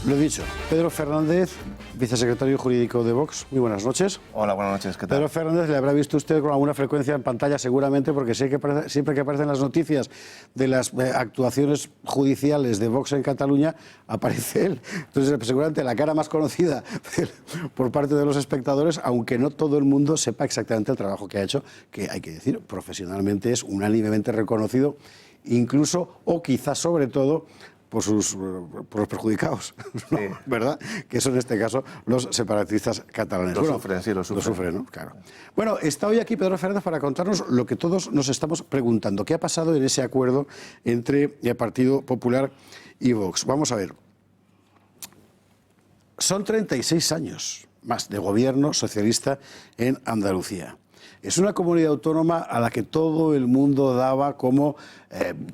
Lo dicho, Pedro Fernández, vicesecretario jurídico de Vox. Muy buenas noches. Hola, buenas noches. ¿Qué tal? Pedro Fernández le habrá visto usted con alguna frecuencia en pantalla seguramente, porque sé que siempre que aparecen las noticias de las actuaciones judiciales de Vox en Cataluña, aparece él. Entonces, seguramente la cara más conocida por parte de los espectadores, aunque no todo el mundo sepa exactamente el trabajo que ha hecho, que hay que decir, profesionalmente es unánimemente reconocido, incluso, o quizás sobre todo, por los perjudicados, ¿no? Sí. ¿Verdad? Que son en este caso los separatistas catalanes. Lo sufren, sí, lo sufren. Lo sufren, ¿no? Claro. Bueno, está hoy aquí Pedro Fernández para contarnos lo que todos nos estamos preguntando. ¿Qué ha pasado en ese acuerdo entre el Partido Popular y Vox? Vamos a ver. Son 36 años más de gobierno socialista en Andalucía. Es una comunidad autónoma a la que todo el mundo daba como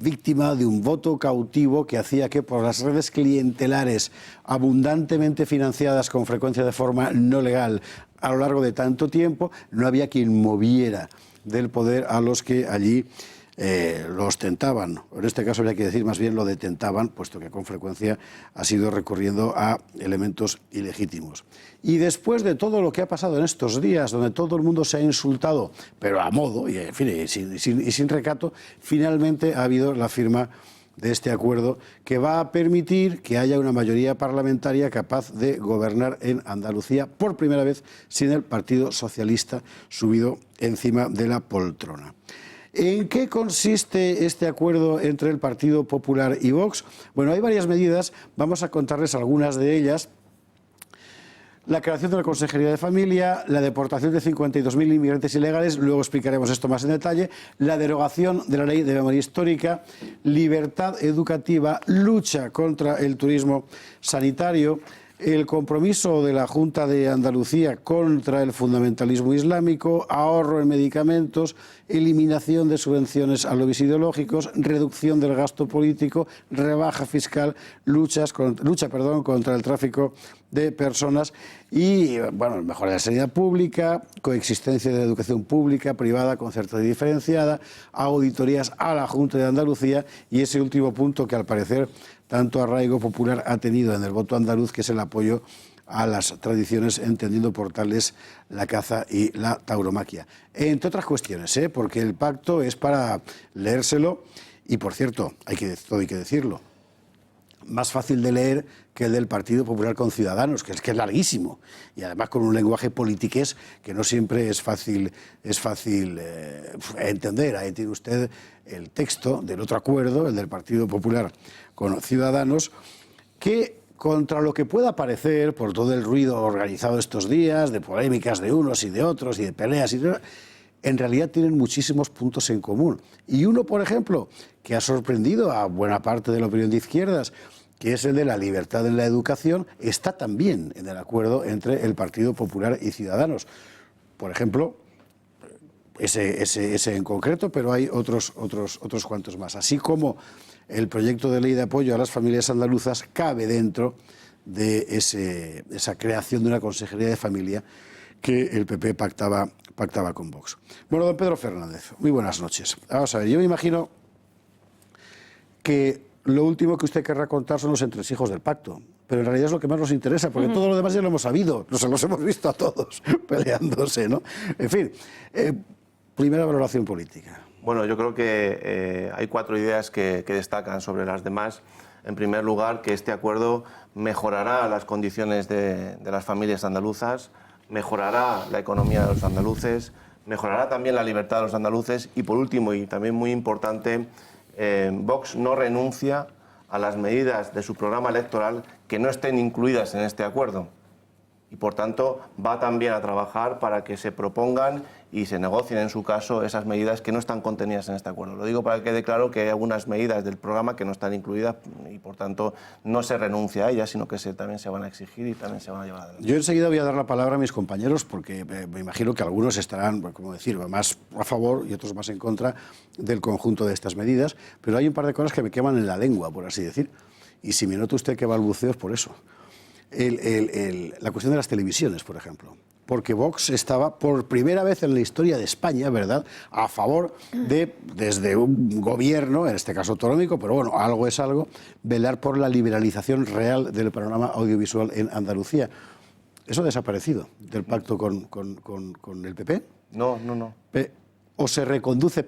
víctima de un voto cautivo que hacía que por las redes clientelares abundantemente financiadas con frecuencia de forma no legal a lo largo de tanto tiempo, no había quien moviera del poder a los que allí lo ostentaban. En este caso habría que decir más bien lo detentaban, puesto que con frecuencia ha sido recurriendo a elementos ilegítimos. Y después de todo lo que ha pasado en estos días, donde todo el mundo se ha insultado, pero a modo y, en fin, y sin recato, finalmente ha habido la firma de este acuerdo que va a permitir que haya una mayoría parlamentaria capaz de gobernar en Andalucía por primera vez sin el Partido Socialista subido encima de la poltrona. ¿En qué consiste este acuerdo entre el Partido Popular y Vox? Bueno, hay varias medidas, vamos a contarles algunas de ellas. La creación de la Consejería de Familia, la deportación de 52.000 inmigrantes ilegales, luego explicaremos esto más en detalle, la derogación de la Ley de Memoria Histórica, libertad educativa, lucha contra el turismo sanitario, el compromiso de la Junta de Andalucía contra el fundamentalismo islámico, ahorro en medicamentos, eliminación de subvenciones a lobbies ideológicos, reducción del gasto político, rebaja fiscal, lucha contra el tráfico de personas y, bueno, mejora de la sanidad pública, coexistencia de la educación pública, privada, concertada y diferenciada, auditorías a la Junta de Andalucía y ese último punto que al parecer tanto arraigo popular ha tenido en el voto andaluz, que es el apoyo a las tradiciones, entendiendo por tales la caza y la tauromaquia. Entre otras cuestiones, porque el pacto es para leérselo y, por cierto, todo hay que decirlo, más fácil de leer que el del Partido Popular con Ciudadanos, que es larguísimo, y además con un lenguaje politiqués que no siempre es fácil entender. Ahí tiene usted el texto del otro acuerdo, el del Partido Popular con Ciudadanos, que contra lo que pueda parecer, por todo el ruido organizado estos días, de polémicas de unos y de otros, y de peleas, en realidad tienen muchísimos puntos en común. Y uno, por ejemplo, que ha sorprendido a buena parte de la opinión de izquierdas, que es el de la libertad en la educación, está también en el acuerdo entre el Partido Popular y Ciudadanos. Por ejemplo, ese en concreto, pero hay otros cuantos más. Así como el proyecto de ley de apoyo a las familias andaluzas cabe dentro de esa creación de una consejería de familia que el PP pactaba con Vox. Bueno, don Pedro Fernández, muy buenas noches. Vamos a ver, yo me imagino que lo último que usted querrá contar son los entresijos del pacto, pero en realidad es lo que más nos interesa, porque todo lo demás ya lo hemos sabido, los hemos visto a todos peleándose, ¿no? En fin, primera valoración política. Bueno, yo creo que hay 4 ideas que destacan sobre las demás. En primer lugar, que este acuerdo mejorará las condiciones de las familias andaluzas, mejorará la economía de los andaluces, mejorará también la libertad de los andaluces y, por último, y también muy importante, Vox no renuncia a las medidas de su programa electoral que no estén incluidas en este acuerdo. Y, por tanto, va también a trabajar para que se propongan y se negocien, en su caso, esas medidas que no están contenidas en este acuerdo. Lo digo para que quede claro que hay algunas medidas del programa que no están incluidas y, por tanto, no se renuncia a ellas, sino que también se van a exigir y también se van a llevar adelante. Yo enseguida voy a dar la palabra a mis compañeros porque me imagino que algunos estarán, como decir, más a favor y otros más en contra del conjunto de estas medidas, pero hay un par de cosas que me queman en la lengua, por así decir, y si me nota usted que balbuceo es por eso. La cuestión de las televisiones, por ejemplo. porque Vox estaba por primera vez en la historia de España, ¿verdad?, a favor de, desde un gobierno, en este caso autonómico, pero bueno, algo es algo, velar por la liberalización real del panorama audiovisual en Andalucía. ¿Eso ha desaparecido del pacto con el PP? No. ¿O se reconduce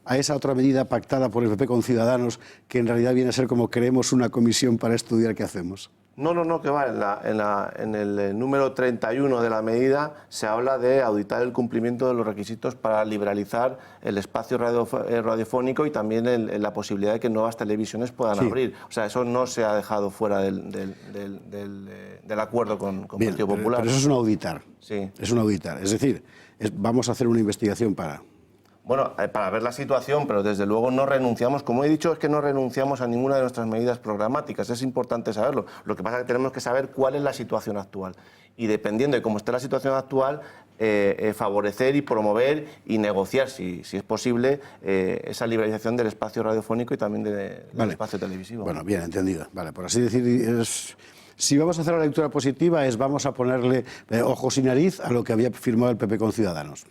a esa otra medida pactada por el PP con Ciudadanos, que en realidad viene a ser como creemos una comisión para estudiar qué hacemos? No, que va. En el número 31 de la medida se habla de auditar el cumplimiento de los requisitos para liberalizar el espacio radiofónico y también la posibilidad de que nuevas televisiones puedan abrir. O sea, eso no se ha dejado fuera del acuerdo con Bien, Partido Popular. Pero eso es un auditar. Sí. Es un auditar. Es decir, vamos a hacer una investigación para... Bueno, para ver la situación, pero desde luego no renunciamos. Como he dicho, es que no renunciamos a ninguna de nuestras medidas programáticas. Es importante saberlo. Lo que pasa es que tenemos que saber cuál es la situación actual. Y dependiendo de cómo esté la situación actual, favorecer y promover y negociar, si es posible, esa liberalización del espacio radiofónico y también del espacio televisivo. Bueno, bien, entendido. Vale, por así decir, si vamos a hacer la lectura positiva, vamos a ponerle ojos y nariz a lo que había firmado el PP con Ciudadanos.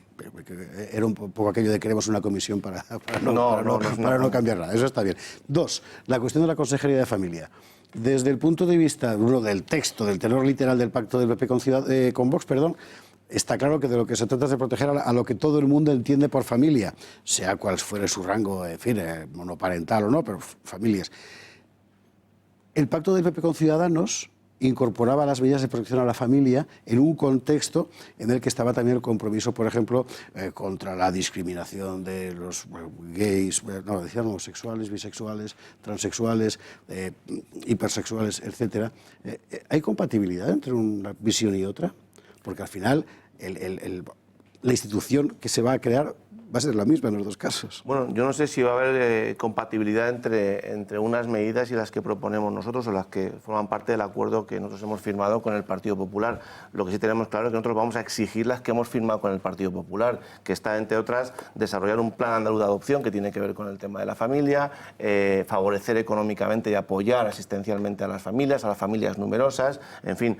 Era un poco aquello de queremos una comisión para no cambiar nada. Eso está bien. Dos, la cuestión de la Consejería de Familia. Desde el punto de vista del texto, del tenor literal del pacto del PP con Vox, está claro que de lo que se trata es de proteger a lo que todo el mundo entiende por familia, sea cual fuere su rango, en fin, monoparental o no, pero familias. El pacto del PP con Ciudadanos incorporaba las medidas de protección a la familia en un contexto en el que estaba también el compromiso, por ejemplo, contra la discriminación de los gays, decían homosexuales, bisexuales, transexuales, hipersexuales, etc. ¿Hay compatibilidad entre una visión y otra? Porque al final la institución que se va a crear va a ser la misma en los dos casos. Bueno, yo no sé si va a haber compatibilidad entre unas medidas y las que proponemos nosotros o las que forman parte del acuerdo que nosotros hemos firmado con el Partido Popular. Lo que sí tenemos claro es que nosotros vamos a exigir las que hemos firmado con el Partido Popular, que está, entre otras, desarrollar un plan andaluz de adopción que tiene que ver con el tema de la familia, favorecer económicamente y apoyar asistencialmente a las familias numerosas, en fin,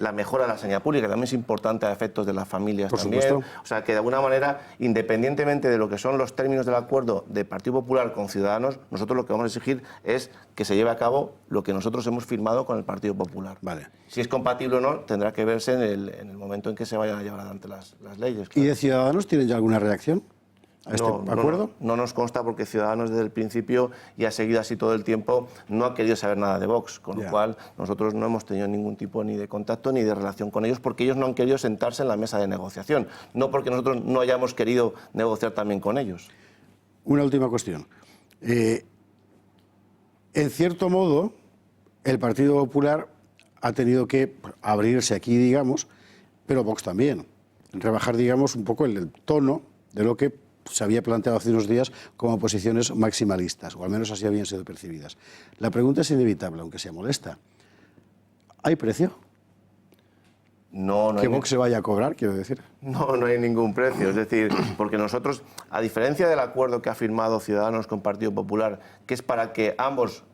la mejora de la sanidad pública, que también es importante a efectos de las familias Por también. supuesto. O sea, que de alguna manera, independientemente de lo que son los términos del acuerdo de Partido Popular con Ciudadanos, nosotros lo que vamos a exigir es que se lleve a cabo lo que nosotros hemos firmado con el Partido Popular. Vale. Si es compatible o no, tendrá que verse en el momento en que se vayan a llevar adelante las leyes. Claro. ¿Y de Ciudadanos tienen ya alguna reacción a este acuerdo? No nos consta, porque Ciudadanos desde el principio y ha seguido así todo el tiempo, no ha querido saber nada de Vox, con lo cual nosotros no hemos tenido ningún tipo ni de contacto ni de relación con ellos, porque ellos no han querido sentarse en la mesa de negociación, no porque nosotros no hayamos querido negociar también con ellos. Una última cuestión. En cierto modo, el Partido Popular ha tenido que abrirse aquí, digamos, pero Vox también, rebajar, digamos, un poco el tono de lo que se había planteado hace unos días como posiciones maximalistas, o al menos así habían sido percibidas. La pregunta es inevitable, aunque sea molesta. ¿Hay precio? No ¿Que Vox se vaya a cobrar, quiero decir? No hay ningún precio. Es decir, porque nosotros, a diferencia del acuerdo que ha firmado Ciudadanos con Partido Popular, que es para que ambos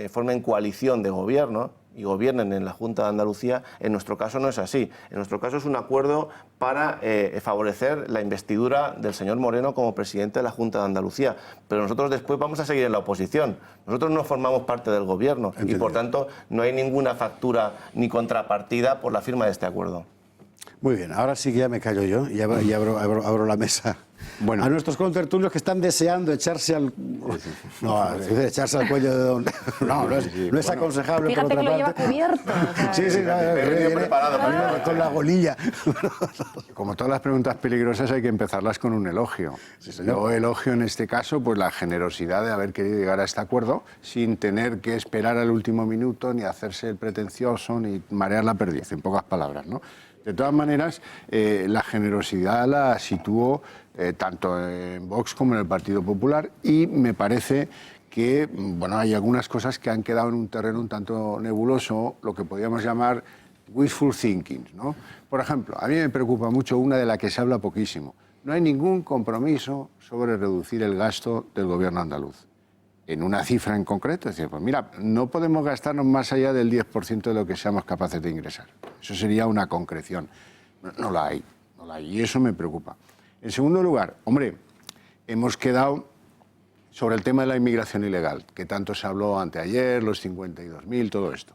formen coalición de gobierno y gobiernen en la Junta de Andalucía, en nuestro caso no es así. En nuestro caso es un acuerdo para favorecer la investidura del señor Moreno como presidente de la Junta de Andalucía. Pero nosotros después vamos a seguir en la oposición. Nosotros no formamos parte del gobierno. Entendido. Y por tanto no hay ninguna factura ni contrapartida por la firma de este acuerdo. Muy bien, ahora sí que ya me callo yo y abro la mesa. Bueno. A nuestros contertulios que están deseando echarse al... No, echarse al cuello de don... No es aconsejable. Fíjate por otra que lo parte. lleva cubierto. Sí, preparado con la golilla. Como todas las preguntas peligrosas hay que empezarlas con un elogio. Sí, señor. Yo elogio en este caso pues la generosidad de haber querido llegar a este acuerdo sin tener que esperar al último minuto, ni hacerse el pretencioso, ni marear la perdiz, en pocas palabras, ¿no? De todas maneras, la generosidad la sitúo tanto en Vox como en el Partido Popular, y me parece que hay algunas cosas que han quedado en un terreno un tanto nebuloso, lo que podríamos llamar wishful thinking, ¿no? Por ejemplo, a mí me preocupa mucho una de la que se habla poquísimo. No hay ningún compromiso sobre reducir el gasto del gobierno andaluz. en una cifra en concreto, es decir, pues mira, no podemos gastarnos más allá del 10% de lo que seamos capaces de ingresar. Eso sería una concreción. No la hay, y eso me preocupa. En segundo lugar, hombre, hemos quedado sobre el tema de la inmigración ilegal, que tanto se habló anteayer, los 52.000, todo esto.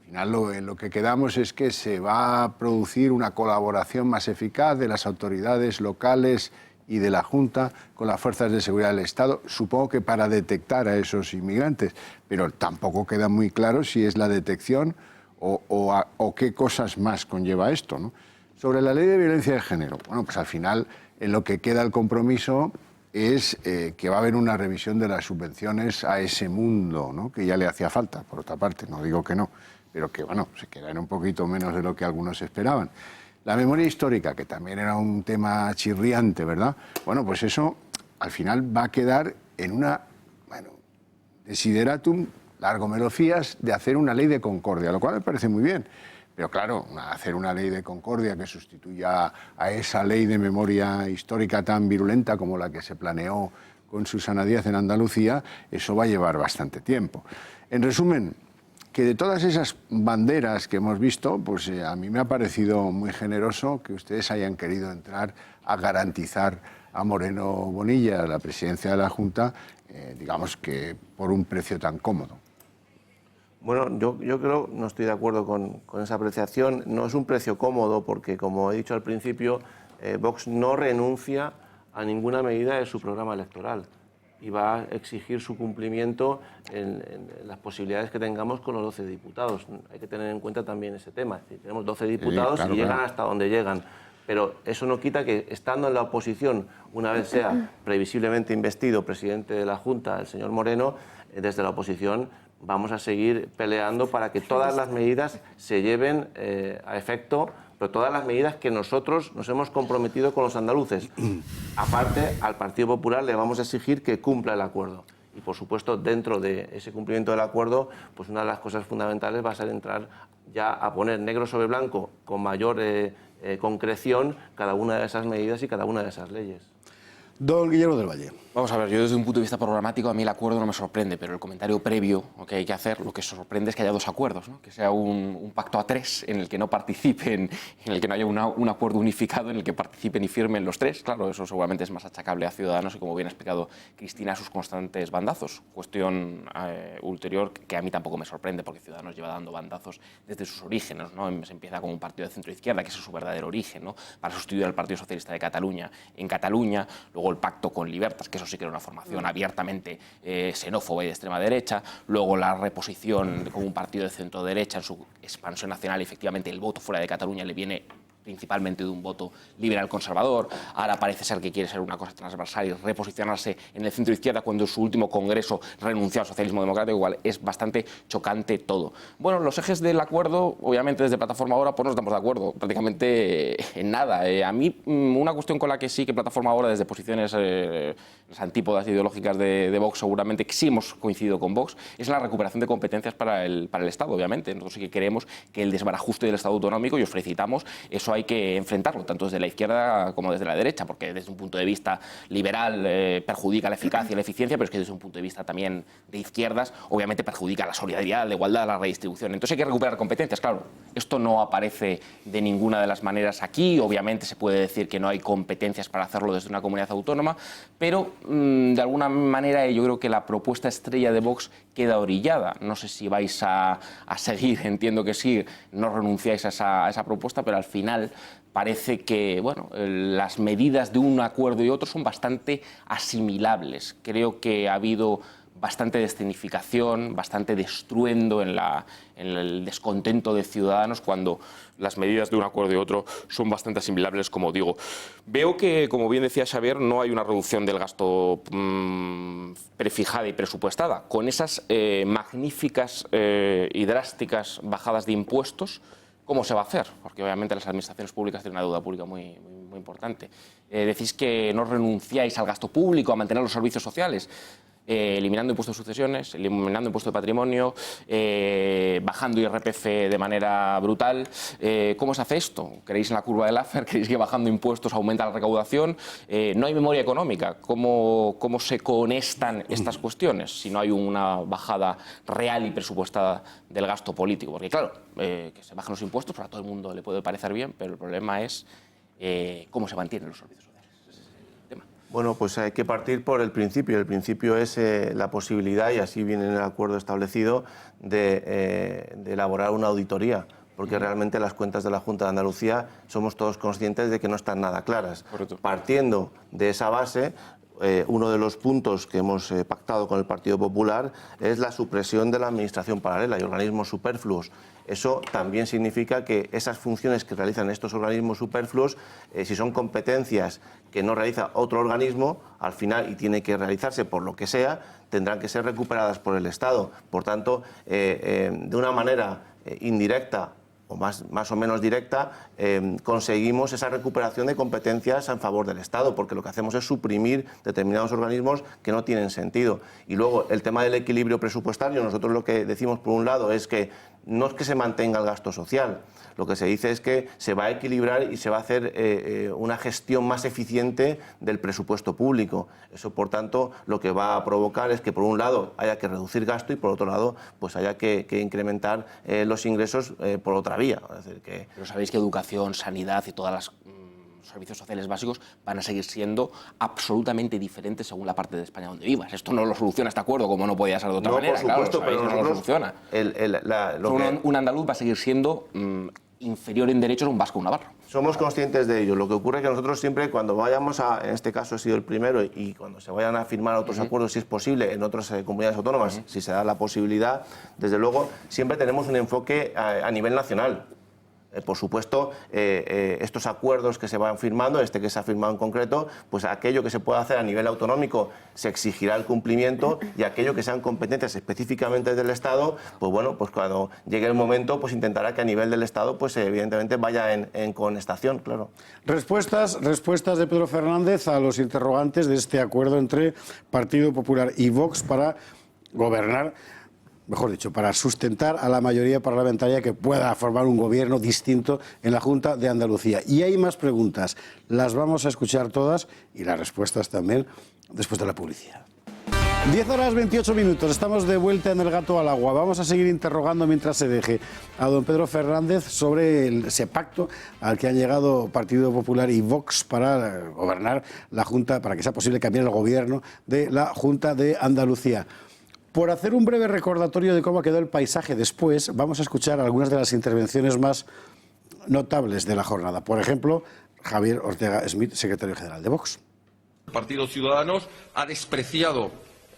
Al final en lo que quedamos es que se va a producir una colaboración más eficaz de las autoridades locales y de la Junta con las fuerzas de seguridad del Estado, supongo que para detectar a esos inmigrantes, pero tampoco queda muy claro si es la detección o qué cosas más conlleva esto, ¿no? Sobre la ley de violencia de género, bueno, pues al final en lo que queda el compromiso es que va a haber una revisión de las subvenciones a ese mundo, ¿no? Que ya le hacía falta, por otra parte, no digo que no, pero que bueno, se queda en un poquito menos de lo que algunos esperaban. La memoria histórica, que también era un tema chirriante, ¿verdad? Bueno, pues eso al final va a quedar en una, desideratum largomelofías de hacer una ley de concordia, lo cual me parece muy bien. Pero claro, hacer una ley de concordia que sustituya a esa ley de memoria histórica tan virulenta como la que se planeó con Susana Díaz en Andalucía, eso va a llevar bastante tiempo. En resumen, que de todas esas banderas que hemos visto, pues a mí me ha parecido muy generoso que ustedes hayan querido entrar a garantizar a Moreno Bonilla la presidencia de la Junta, digamos que por un precio tan cómodo. Bueno, yo creo, no estoy de acuerdo con esa apreciación. No es un precio cómodo porque, como he dicho al principio, Vox no renuncia a ninguna medida de su programa electoral y va a exigir su cumplimiento en las posibilidades que tengamos con los 12 diputados. Hay que tener en cuenta también ese tema. Es decir, tenemos 12 diputados y llegan hasta donde llegan. Pero eso no quita que, estando en la oposición, una vez sea previsiblemente investido presidente de la Junta, el señor Moreno, desde la oposición vamos a seguir peleando para que todas las medidas se lleven a efecto, pero todas las medidas que nosotros nos hemos comprometido con los andaluces. Aparte, al Partido Popular le vamos a exigir que cumpla el acuerdo. Y, por supuesto, dentro de ese cumplimiento del acuerdo, pues una de las cosas fundamentales va a ser entrar ya a poner negro sobre blanco con mayor concreción cada una de esas medidas y cada una de esas leyes. Don Guillermo del Valle. Vamos a ver, yo desde un punto de vista programático a mí el acuerdo no me sorprende, pero el comentario previo que hay que hacer, lo que sorprende es que haya dos acuerdos, ¿no? Que sea un pacto a tres en el que no participen, en el que no haya un acuerdo unificado en el que participen y firmen los tres. Claro, eso seguramente es más achacable a Ciudadanos y, como bien ha explicado Cristina, a sus constantes bandazos. Cuestión ulterior que a mí tampoco me sorprende, porque Ciudadanos lleva dando bandazos desde sus orígenes, ¿no? Se empieza como un partido de centro-izquierda, que ese es su verdadero origen, ¿no? Para sustituir al Partido Socialista de Cataluña en Cataluña, luego el pacto con Libertas, que eso sí que era una formación abiertamente xenófoba y de extrema derecha, luego la reposición como un partido de centro derecha en su expansión nacional, y efectivamente el voto fuera de Cataluña le viene principalmente de un voto liberal conservador. Ahora parece ser que quiere ser una cosa transversal y reposicionarse en el centro izquierda, cuando en su último congreso renunció al socialismo democrático. Igual es bastante chocante todo. Bueno, los ejes del acuerdo, obviamente desde Plataforma Ahora pues no estamos de acuerdo prácticamente en nada. A mí una cuestión con la que sí que Plataforma Ahora, desde posiciones las antípodas ideológicas de Vox, seguramente que sí hemos coincidido con Vox, es la recuperación de competencias para el Estado, obviamente. Nosotros sí que queremos que el desbarajuste del Estado autonómico, y os felicitamos, eso hay que enfrentarlo, tanto desde la izquierda como desde la derecha, porque desde un punto de vista liberal perjudica la eficacia y la eficiencia, pero es que desde un punto de vista también de izquierdas, obviamente perjudica la solidaridad, la igualdad, la redistribución. Entonces hay que recuperar competencias, claro. Esto no aparece de ninguna de las maneras aquí. Obviamente se puede decir que no hay competencias para hacerlo desde una comunidad autónoma, pero de alguna manera yo creo que la propuesta estrella de Vox queda orillada. No sé si vais a seguir, entiendo que sí, no renunciáis a esa propuesta, pero al final parece que bueno, las medidas de un acuerdo y otro son bastante asimilables. Creo que ha habido bastante descenificación, bastante destruendo en el descontento de Ciudadanos, cuando las medidas de un acuerdo y otro son bastante asimilables, como digo. Veo que, como bien decía Xavier, no hay una reducción del gasto prefijada y presupuestada. Con esas magníficas y drásticas bajadas de impuestos, ¿cómo se va a hacer? Porque obviamente las administraciones públicas tienen una deuda pública muy importante. Decís que no renunciáis al gasto público, a mantener los servicios sociales. eliminando impuestos de sucesiones, eliminando impuestos de patrimonio, bajando IRPF de manera brutal. ¿Cómo se hace esto? ¿Creéis en la curva de Laffer? ¿Creéis que bajando impuestos aumenta la recaudación? No hay memoria económica. ¿Cómo se conectan estas cuestiones si no hay una bajada real y presupuestada del gasto político? Porque claro, que se bajen los impuestos, para todo el mundo le puede parecer bien, pero el problema es cómo se mantienen los servicios sociales. Bueno, pues hay que partir por el principio. El principio es la posibilidad, y así viene en el acuerdo establecido, de elaborar una auditoría, porque realmente las cuentas de la Junta de Andalucía somos todos conscientes de que no están nada claras. Correcto. Partiendo de esa base, uno de los puntos que hemos pactado con el Partido Popular es la supresión de la administración paralela y organismos superfluos. Eso también significa que esas funciones que realizan estos organismos superfluos, si son competencias que no realiza otro organismo, al final, y tiene que realizarse por lo que sea, tendrán que ser recuperadas por el Estado. Por tanto, de una manera indirecta o más o menos directa, conseguimos esa recuperación de competencias en favor del Estado, porque lo que hacemos es suprimir determinados organismos que no tienen sentido. Y luego, el tema del equilibrio presupuestario, nosotros lo que decimos por un lado es que no es que se mantenga el gasto social, lo que se dice es que se va a equilibrar y se va a hacer una gestión más eficiente del presupuesto público. Eso, por tanto, lo que va a provocar es que, por un lado, haya que reducir gasto y, por otro lado, pues haya que incrementar los ingresos por otra vía. Es decir, que... Pero sabéis que educación, sanidad y todas las servicios sociales básicos van a seguir siendo absolutamente diferentes según la parte de España donde vivas. Esto no lo soluciona este acuerdo, como no podía ser de otra manera. Por supuesto, claro, pero no lo soluciona. Un andaluz va a seguir siendo inferior en derechos a un vasco o un navarro. Somos conscientes de ello. Lo que ocurre es que nosotros siempre, cuando vayamos en este caso he sido el primero, y cuando se vayan a firmar otros acuerdos, si es posible, en otras comunidades autónomas, si se da la posibilidad, desde luego, siempre tenemos un enfoque a nivel nacional. Por supuesto, estos acuerdos que se van firmando, este que se ha firmado en concreto, pues aquello que se pueda hacer a nivel autonómico se exigirá el cumplimiento, y aquello que sean competencias específicamente del Estado, pues bueno, pues cuando llegue el momento, pues intentará que a nivel del Estado, pues evidentemente vaya en conestación, claro. Respuestas de Pedro Fernández a los interrogantes de este acuerdo entre Partido Popular y Vox para gobernar, mejor dicho, para sustentar a la mayoría parlamentaria que pueda formar un gobierno distinto en la Junta de Andalucía. Y hay más preguntas, las vamos a escuchar todas y las respuestas también después de la publicidad. 10:28, estamos de vuelta en El Gato al Agua. Vamos a seguir interrogando mientras se deje a don Pedro Fernández sobre ese pacto al que han llegado Partido Popular y Vox para gobernar la Junta, para que sea posible cambiar el gobierno de la Junta de Andalucía. Por hacer un breve recordatorio de cómo quedó el paisaje después, vamos a escuchar algunas de las intervenciones más notables de la jornada. Por ejemplo, Javier Ortega Smith, secretario general de Vox. El Partido Ciudadanos ha despreciado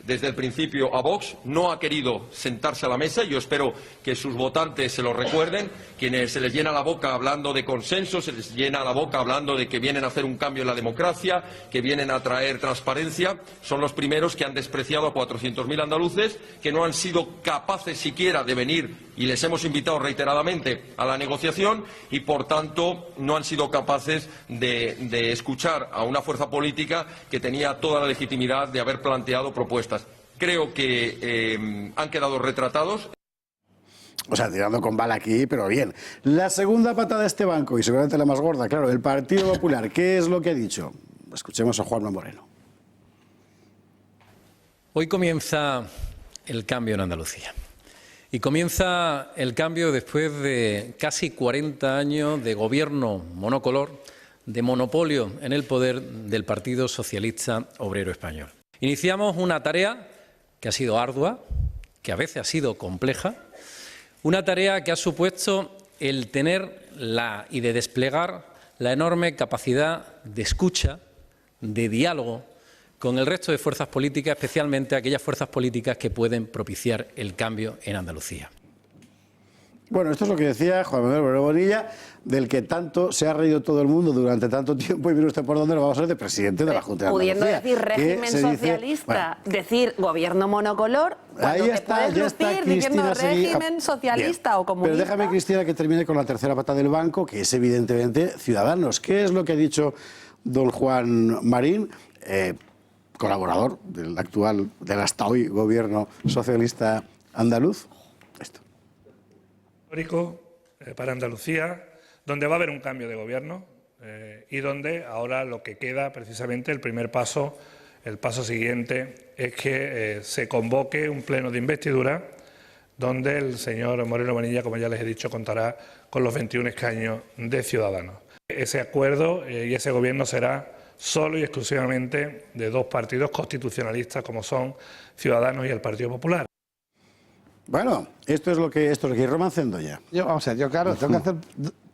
desde el principio a Vox, no ha querido sentarse a la mesa, y yo espero que sus votantes se lo recuerden. Quienes se les llena la boca hablando de consenso, se les llena la boca hablando de que vienen a hacer un cambio en la democracia, que vienen a traer transparencia, son los primeros que han despreciado a 400.000 andaluces, que no han sido capaces siquiera de venir, y les hemos invitado reiteradamente a la negociación, y por tanto no han sido capaces de escuchar a una fuerza política que tenía toda la legitimidad de haber planteado propuestas. Creo que han quedado retratados. O sea, tirando con bala aquí, pero bien. La segunda pata de este banco, y seguramente la más gorda, claro, el Partido Popular. ¿Qué es lo que ha dicho? Escuchemos a Juanma Moreno. Hoy comienza el cambio en Andalucía. Y comienza el cambio después de casi 40 años de gobierno monocolor, de monopolio en el poder del Partido Socialista Obrero Español. Iniciamos una tarea que ha sido ardua, que a veces ha sido compleja, una tarea que ha supuesto el tener y de desplegar la enorme capacidad de escucha, de diálogo con el resto de fuerzas políticas, especialmente aquellas fuerzas políticas que pueden propiciar el cambio en Andalucía. Bueno, esto es lo que decía Juan Manuel Moreno Bonilla, del que tanto se ha reído todo el mundo durante tanto tiempo, y mire usted por dónde lo vamos a ver, de presidente de la Junta de Andalucía. Pudiendo decir régimen socialista, decir gobierno monocolor, cuando ahí te puedes lucir diciendo régimen socialista o comunista. Pero déjame, Cristina, que termine con la tercera pata del banco, que es evidentemente Ciudadanos. ¿Qué es lo que ha dicho don Juan Marín? colaborador del hasta hoy gobierno socialista andaluz. Esto. Histórico para Andalucía, donde va a haber un cambio de gobierno y donde ahora lo que queda precisamente el primer paso, el paso siguiente es que se convoque un pleno de investidura donde el señor Moreno Bonilla, como ya les he dicho, contará con los 21 escaños de Ciudadanos. Ese acuerdo y ese gobierno será solo y exclusivamente de dos partidos constitucionalistas como son Ciudadanos y el Partido Popular. Bueno, esto es lo que ir romancando ya. Vamos a ver, yo claro, tengo que hacer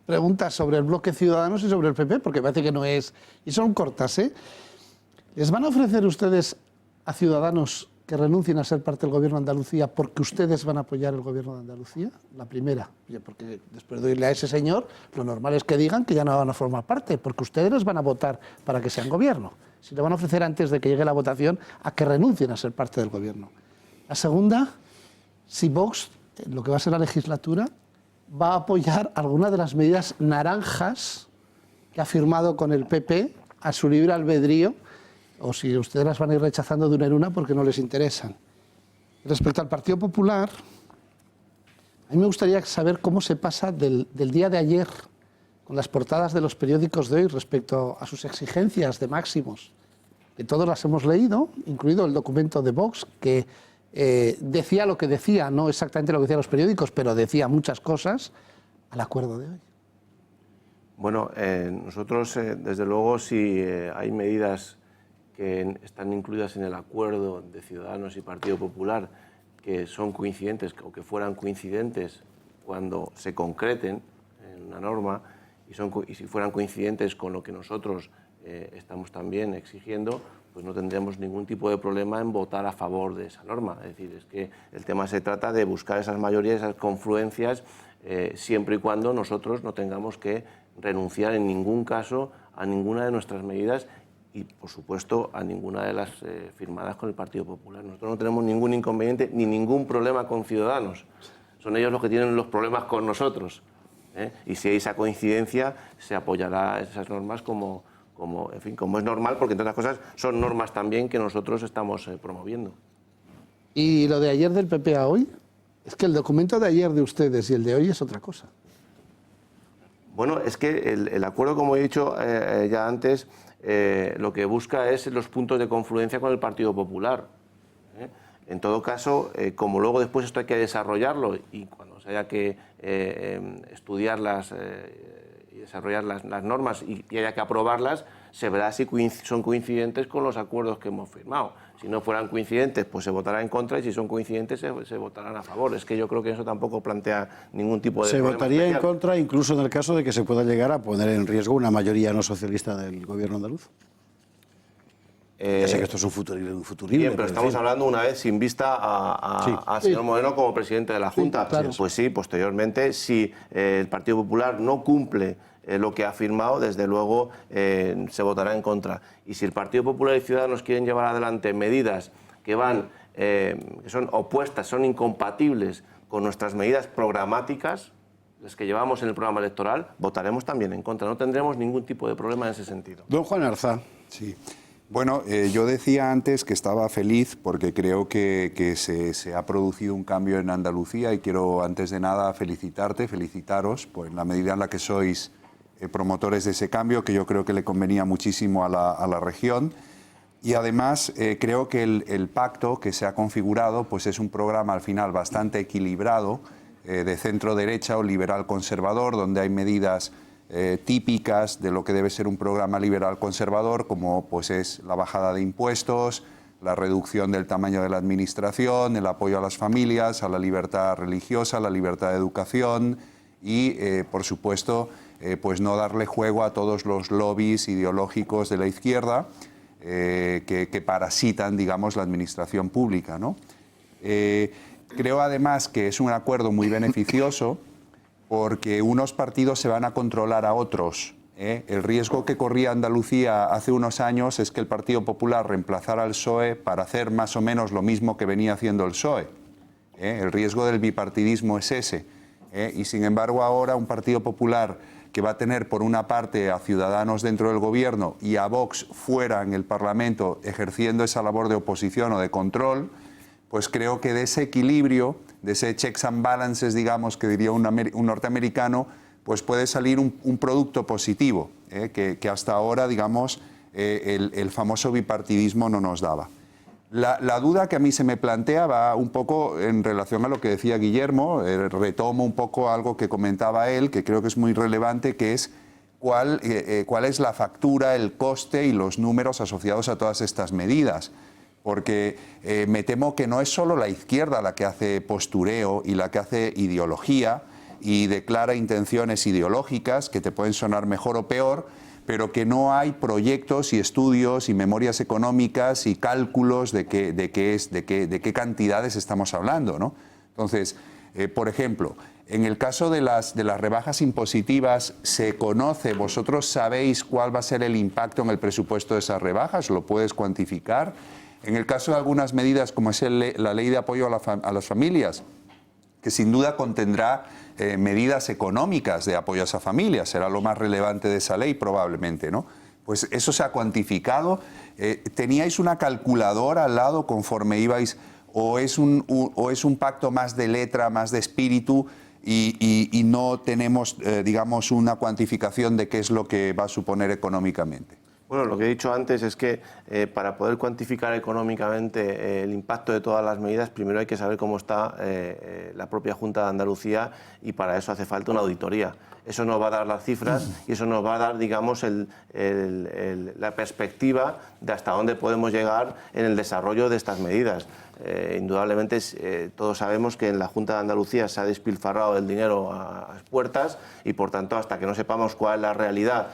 preguntas sobre el bloque Ciudadanos y sobre el PP, porque parece que no es... Y son cortas, ¿eh? ¿Les van a ofrecer ustedes a Ciudadanos que renuncien a ser parte del Gobierno de Andalucía porque ustedes van a apoyar el Gobierno de Andalucía? La primera, porque después de oírle a ese señor, lo normal es que digan que ya no van a formar parte, porque ustedes les van a votar para que sean Gobierno. Si le van a ofrecer antes de que llegue la votación a que renuncien a ser parte del Gobierno. La segunda, si Vox, en lo que va a ser la legislatura, va a apoyar alguna de las medidas naranjas que ha firmado con el PP a su libre albedrío, o si ustedes las van a ir rechazando de una en una porque no les interesan. Respecto al Partido Popular, a mí me gustaría saber cómo se pasa del día de ayer, con las portadas de los periódicos de hoy respecto a sus exigencias de máximos, que todos las hemos leído, incluido el documento de Vox, que decía lo que decía, no exactamente lo que decían los periódicos, pero decía muchas cosas, al acuerdo de hoy. Bueno, nosotros, desde luego, si hay medidas que están incluidas en el acuerdo de Ciudadanos y Partido Popular que son coincidentes o que fueran coincidentes cuando se concreten en una norma y si fueran coincidentes con lo que nosotros estamos también exigiendo, pues no tendremos ningún tipo de problema en votar a favor de esa norma. Es decir, es que el tema se trata de buscar esas mayorías, esas confluencias, siempre y cuando nosotros no tengamos que renunciar en ningún caso a ninguna de nuestras medidas y, por supuesto, a ninguna de las firmadas con el Partido Popular. Nosotros no tenemos ningún inconveniente ni ningún problema con Ciudadanos. Son ellos los que tienen los problemas con nosotros. Y si hay esa coincidencia, se apoyará esas normas como es normal, porque, entre otras cosas, son normas también que nosotros estamos promoviendo. Y lo de ayer del PP a hoy, es que el documento de ayer de ustedes y el de hoy es otra cosa. Bueno, es que el acuerdo, como he dicho ya antes, lo que busca es los puntos de confluencia con el Partido Popular. En todo caso, como luego después esto hay que desarrollarlo y cuando se haya que estudiarlas y desarrollar las normas y haya que aprobarlas, se verá si son coincidentes con los acuerdos que hemos firmado. Si no fueran coincidentes, pues se votará en contra, y si son coincidentes, se votarán a favor. Es que yo creo que eso tampoco plantea ningún tipo de problema. Se votaría especial. en contra incluso en el caso de que se pueda llegar a poner en riesgo una mayoría no socialista del gobierno andaluz. Ya sé que esto es un futurible. Bien, pero estamos hablando una vez sin vista al señor Moreno como presidente de la Junta. Claro. Pues sí, posteriormente, si el Partido Popular no cumple lo que ha firmado, desde luego se votará en contra. Y si el Partido Popular y Ciudadanos quieren llevar adelante medidas que son opuestas, son incompatibles con nuestras medidas programáticas, las que llevamos en el programa electoral, votaremos también en contra. No tendremos ningún tipo de problema en ese sentido. Don Juan Arza. Sí. Bueno, yo decía antes que estaba feliz porque creo que se ha producido un cambio en Andalucía y quiero, antes de nada, felicitaros por la medida en la que sois promotores de ese cambio, que yo creo que le convenía muchísimo a la región. Y además creo que el pacto que se ha configurado pues es un programa al final bastante equilibrado, de centro-derecha o liberal-conservador, donde hay medidas típicas de lo que debe ser un programa liberal-conservador, como pues es la bajada de impuestos, la reducción del tamaño de la administración, el apoyo a las familias, a la libertad religiosa, a la libertad de educación y, por supuesto, pues no darle juego a todos los lobbies ideológicos de la izquierda que parasitan, digamos, la administración pública, ¿no? Creo además que es un acuerdo muy beneficioso porque unos partidos se van a controlar a otros. El riesgo que corría Andalucía hace unos años es que el Partido Popular reemplazara al PSOE para hacer más o menos lo mismo que venía haciendo el PSOE. El riesgo del bipartidismo es ese. Y sin embargo ahora un Partido Popular que va a tener por una parte a Ciudadanos dentro del gobierno y a Vox fuera en el Parlamento ejerciendo esa labor de oposición o de control, pues creo que de ese equilibrio, de ese checks and balances, digamos, que diría un norteamericano, pues puede salir un producto positivo, que hasta ahora, digamos, el famoso bipartidismo no nos daba. La duda que a mí se me plantea va un poco en relación a lo que decía Guillermo, retomo un poco algo que comentaba él, que creo que es muy relevante, que es cuál es la factura, el coste y los números asociados a todas estas medidas. Porque me temo que no es solo la izquierda la que hace postureo y la que hace ideología y declara intenciones ideológicas que te pueden sonar mejor o peor, pero que no hay proyectos y estudios y memorias económicas y cálculos de qué cantidades estamos hablando, ¿no? Entonces, por ejemplo, en el caso de las rebajas impositivas, ¿se conoce, vosotros sabéis cuál va a ser el impacto en el presupuesto de esas rebajas? ¿Lo puedes cuantificar? En el caso de algunas medidas, como es la ley de apoyo a las familias, que sin duda contendrá medidas económicas de apoyo a esa familia, será lo más relevante de esa ley probablemente, ¿no? Pues eso se ha cuantificado. ¿Teníais una calculadora al lado conforme ibais, o es un pacto más de letra, más de espíritu, y no tenemos, digamos, una cuantificación de qué es lo que va a suponer económicamente? Bueno, lo que he dicho antes es que para poder cuantificar económicamente el impacto de todas las medidas, primero hay que saber cómo está la propia Junta de Andalucía, y para eso hace falta una auditoría. Eso nos va a dar las cifras y eso nos va a dar, digamos, la perspectiva de hasta dónde podemos llegar en el desarrollo de estas medidas. Indudablemente todos sabemos que en la Junta de Andalucía se ha despilfarrado el dinero a las puertas, y por tanto hasta que no sepamos cuál es la realidad,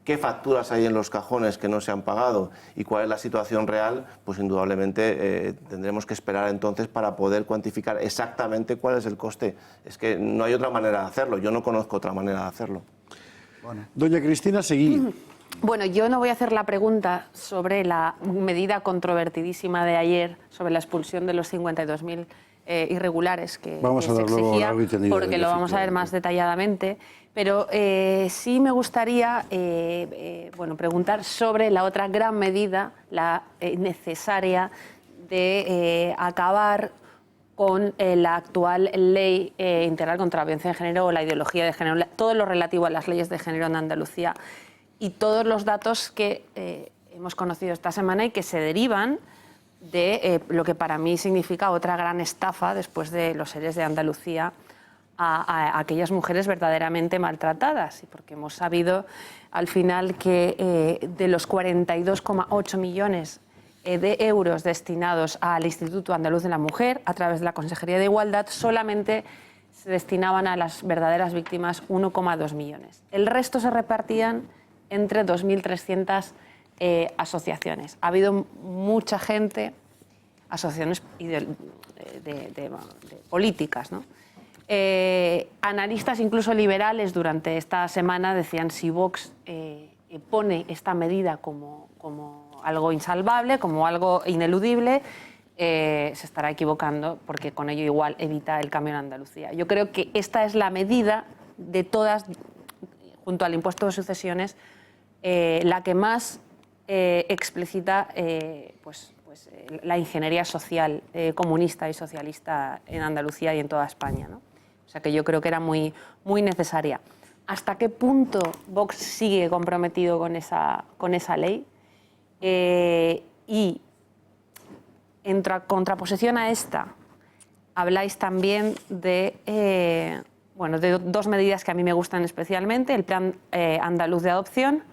qué facturas hay en los cajones que no se han pagado y cuál es la situación real, pues indudablemente tendremos que esperar entonces para poder cuantificar exactamente cuál es el coste. Es que no hay otra manera de hacerlo, yo no conozco otra manera de hacerlo. Bueno. Doña Cristina Seguí. Bueno, yo no voy a hacer la pregunta sobre la medida controvertidísima de ayer sobre la expulsión de los 52.000 irregulares que se exigía, porque lo vamos a ver más detalladamente. Pero sí me gustaría preguntar sobre la otra gran medida, la necesaria de acabar con la actual ley integral contra la violencia de género o la ideología de género, todo lo relativo a las leyes de género en Andalucía y todos los datos que hemos conocido esta semana y que se derivan de lo que para mí significa otra gran estafa después de los ERES de Andalucía a aquellas mujeres verdaderamente maltratadas, y porque hemos sabido al final que de los 42,8 millones de euros destinados al Instituto Andaluz de la Mujer a través de la Consejería de Igualdad, solamente se destinaban a las verdaderas víctimas 1,2 millones. El resto se repartían entre 2.300 asociaciones. Ha habido mucha gente, asociaciones de políticas, ¿no? Analistas incluso liberales durante esta semana decían si Vox pone esta medida como algo insalvable, como algo ineludible, se estará equivocando, porque con ello igual evita el cambio en Andalucía. Yo creo que esta es la medida de todas, junto al impuesto de sucesiones, la que más explicita la ingeniería social comunista y socialista en Andalucía y en toda España, ¿no? O sea que yo creo que era muy, muy necesaria. ¿Hasta qué punto Vox sigue comprometido con esa ley? Y en contraposición a esta, habláis también de dos medidas que a mí me gustan especialmente, el Plan Andaluz de Adopción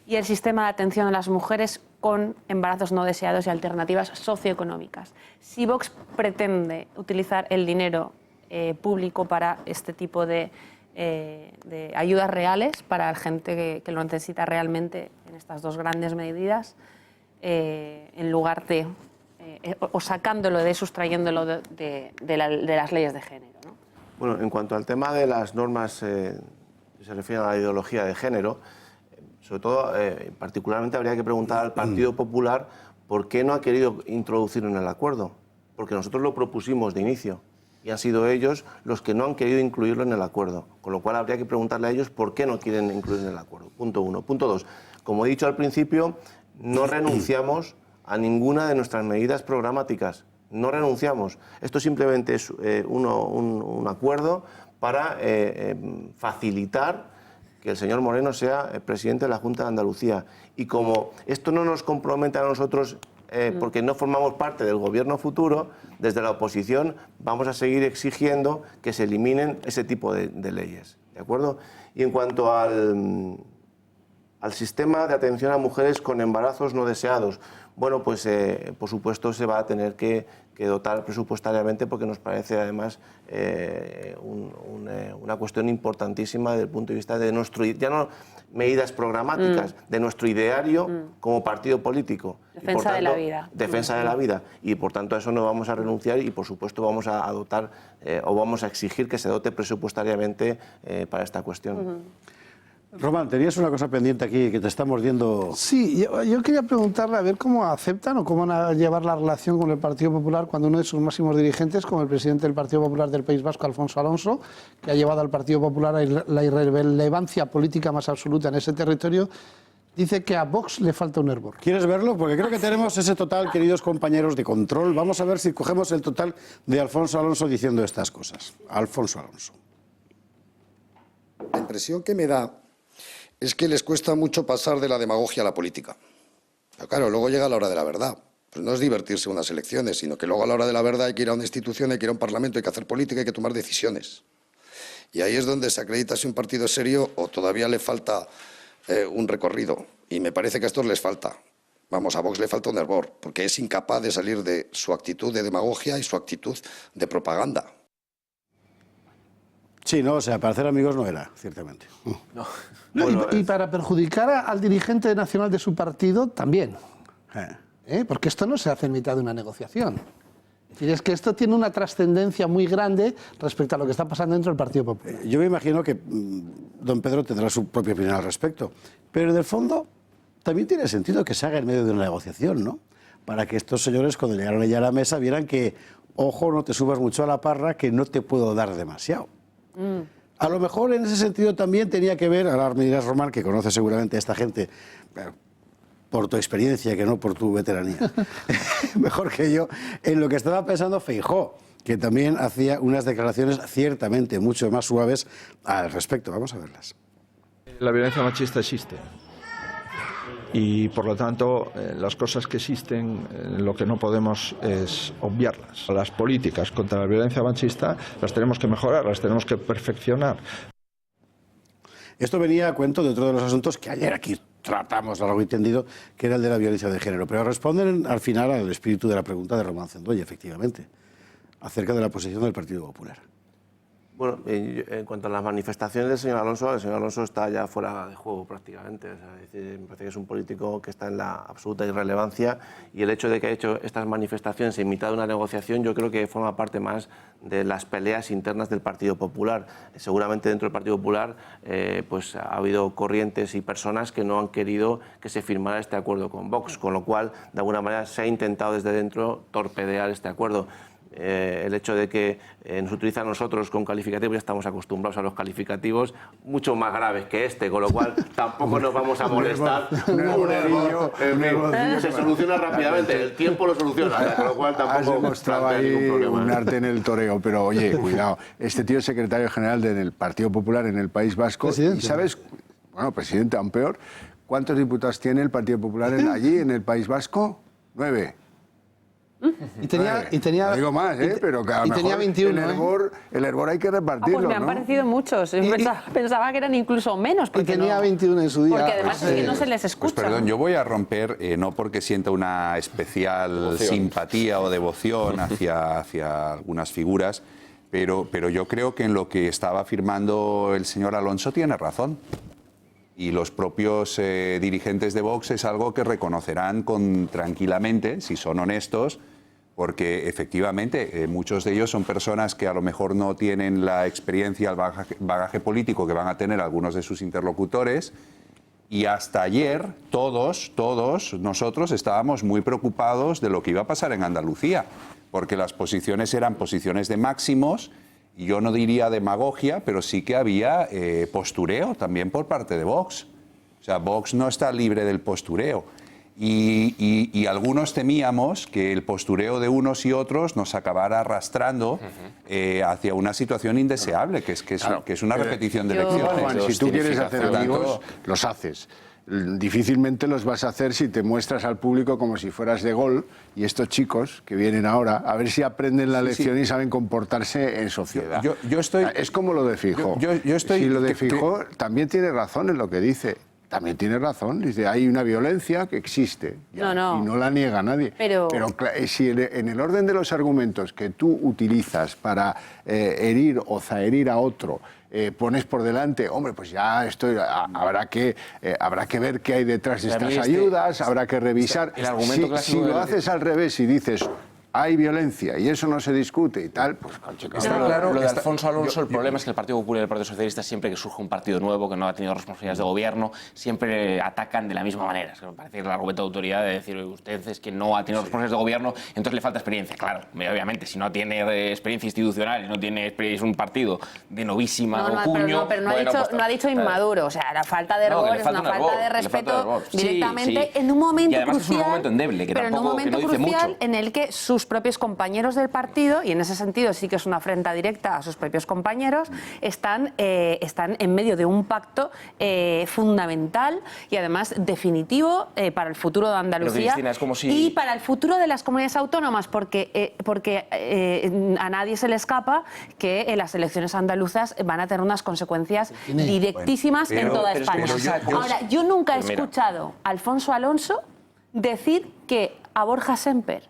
y el Sistema de Atención a las Mujeres con Embarazos No Deseados y Alternativas Socioeconómicas. Si Vox pretende utilizar el dinero público para este tipo de ayudas reales para la gente que lo necesita realmente en estas dos grandes medidas, en lugar de o sacándolo sustrayéndolo de las leyes de género, ¿no? Bueno, en cuanto al tema de las normas que se refieren a la ideología de género, sobre todo, particularmente habría que preguntar al Partido Popular por qué no ha querido introducirlo en el acuerdo, porque nosotros lo propusimos de inicio y han sido ellos los que no han querido incluirlo en el acuerdo, con lo cual habría que preguntarle a ellos por qué no quieren incluirlo en el acuerdo. Punto 1. Punto 2. Como he dicho al principio, no renunciamos a ninguna de nuestras medidas programáticas. No renunciamos. Esto simplemente es un acuerdo para facilitar que el señor Moreno sea presidente de la Junta de Andalucía. Y como esto no nos compromete a nosotros porque no formamos parte del gobierno futuro, desde la oposición vamos a seguir exigiendo que se eliminen ese tipo de leyes. ¿De acuerdo? Y en cuanto al sistema de atención a mujeres con embarazos no deseados, bueno, pues por supuesto se va a tener que dotar presupuestariamente porque nos parece además una cuestión importantísima desde el punto de vista de nuestro, ya no medidas programáticas, de nuestro ideario como partido político. Defensa y por tanto, de la vida. Defensa de la vida. Y por tanto a eso no vamos a renunciar y por supuesto vamos a dotar o vamos a exigir que se dote presupuestariamente para esta cuestión. Román, tenías una cosa pendiente aquí que te está mordiendo. Sí, yo quería preguntarle a ver cómo aceptan o cómo van a llevar la relación con el Partido Popular cuando uno de sus máximos dirigentes, como el presidente del Partido Popular del País Vasco, Alfonso Alonso, que ha llevado al Partido Popular a la irrelevancia política más absoluta en ese territorio, dice que a Vox le falta un hervor. ¿Quieres verlo? Porque creo que tenemos ese total, queridos compañeros de control. Vamos a ver si cogemos el total de Alfonso Alonso diciendo estas cosas. Alfonso Alonso. La impresión que me da es que les cuesta mucho pasar de la demagogia a la política. Pero claro, luego llega la hora de la verdad. Pues no es divertirse en unas elecciones, sino que luego a la hora de la verdad hay que ir a una institución, hay que ir a un parlamento, hay que hacer política, hay que tomar decisiones. Y ahí es donde se acredita si un partido es serio o todavía le falta un recorrido. Y me parece que a estos les falta. Vamos, a Vox le falta un hervor, porque es incapaz de salir de su actitud de demagogia y su actitud de propaganda. Sí, no, o sea, para hacer amigos no era, ciertamente. No, bueno, y para perjudicar al dirigente nacional de su partido también. Porque esto no se hace en mitad de una negociación. Es decir, es que esto tiene una trascendencia muy grande respecto a lo que está pasando dentro del Partido Popular. Yo me imagino que don Pedro tendrá su propia opinión al respecto. Pero en el fondo también tiene sentido que se haga en medio de una negociación, ¿no? Para que estos señores, cuando llegaron allá a la mesa, vieran que, ojo, no te subas mucho a la parra, que no te puedo dar demasiado. A lo mejor en ese sentido también tenía que ver, ahora me dirás, Román, que conoce seguramente a esta gente por tu experiencia, que no por tu veteranía, mejor que yo, en lo que estaba pensando Feijóo, que también hacía unas declaraciones ciertamente mucho más suaves al respecto. Vamos a verlas. La violencia machista existe. Y por lo tanto, las cosas que existen, lo que no podemos es obviarlas. Las políticas contra la violencia machista las tenemos que mejorar, las tenemos que perfeccionar. Esto venía a cuento de otro de los asuntos que ayer aquí tratamos a largo y tendido, que era el de la violencia de género. Pero responden al final al espíritu de la pregunta de Román Cendoya, efectivamente, acerca de la posición del Partido Popular. Bueno, en cuanto a las manifestaciones del señor Alonso está ya fuera de juego prácticamente. O sea, me parece que es un político que está en la absoluta irrelevancia y el hecho de que haya hecho estas manifestaciones en mitad de una negociación yo creo que forma parte más de las peleas internas del Partido Popular. Seguramente dentro del Partido Popular pues ha habido corrientes y personas que no han querido que se firmara este acuerdo con Vox, con lo cual de alguna manera se ha intentado desde dentro torpedear este acuerdo. El hecho de que nos utilizan a nosotros con calificativos, ya estamos acostumbrados a los calificativos mucho más graves que este, con lo cual tampoco nos vamos a molestar. Se soluciona rápidamente, el tiempo lo soluciona, con lo cual tampoco demostraba ahí un arte en el toreo, pero oye, cuidado, este tío es secretario general del Partido Popular en el País Vasco, y ¿sabes? Bueno, presidente, aún peor, ¿cuántos diputados tiene el Partido Popular allí en el País Vasco? 9. Y tenía no digo más, pero que a lo tenía mejor 21, el hervor hay que repartirlo. Pues me han parecido muchos. Pensaba que eran incluso menos. Y tenía 21 en su día. Porque además es que no se les escucha. Pues perdón, yo voy a romper, no porque sienta una especial simpatía o devoción hacia algunas figuras, pero yo creo que en lo que estaba afirmando el señor Alonso tiene razón. Y los propios dirigentes de Vox es algo que reconocerán tranquilamente, si son honestos, porque efectivamente muchos de ellos son personas que a lo mejor no tienen la experiencia, el bagaje político que van a tener algunos de sus interlocutores. Y hasta ayer todos nosotros estábamos muy preocupados de lo que iba a pasar en Andalucía, porque las posiciones eran posiciones de máximos, y yo no diría demagogia, pero sí que había postureo también por parte de Vox. O sea, Vox no está libre del postureo. Y algunos temíamos que el postureo de unos y otros nos acabara arrastrando hacia una situación indeseable, que es una repetición de elecciones. Juan, si tú quieres hacer amigos, los haces. Difícilmente los vas a hacer si te muestras al público como si fueras de Gol, y estos chicos que vienen ahora, a ver si aprenden la lección y saben comportarse en sociedad. Yo estoy... Es como lo de Feijóo. Si lo de Feijóo también tiene razón en lo que dice. También tiene razón, dice, hay una violencia que existe y no la niega nadie. Pero si en el orden de los argumentos que tú utilizas para herir o zaherir a otro, pones por delante, hombre, pues ya habrá que ver qué hay detrás de estas ayudas, habrá que revisar. Si lo haces al revés y dices, hay violencia y eso no se discute y tal, pues está claro. Lo de Alfonso Alonso, el problema es que el Partido Popular y el Partido Socialista, siempre que surge un partido nuevo que no ha tenido responsabilidades de gobierno, siempre atacan de la misma manera. Es que me parece el argumento de autoridad de decir, usted es que no ha tenido responsabilidades de gobierno, entonces le falta experiencia. Claro, obviamente, si no tiene experiencia institucional y no tiene es un partido de novísima cuño... Pero no ha dicho inmaduro, o sea, la falta de hervor es una falta de respeto directamente en un momento crucial. Y además es un momento endeble, que pero tampoco, en un momento que no dice crucial mucho. en el que sus propios compañeros del partido, y en ese sentido sí que es una afrenta directa a sus propios compañeros, están en medio de un pacto fundamental y además definitivo para el futuro de Andalucía y para el futuro de las comunidades autónomas, porque a nadie se le escapa que las elecciones andaluzas van a tener unas consecuencias directísimas en toda España. Ahora, yo nunca he escuchado a Alfonso Alonso decir que a Borja Semper,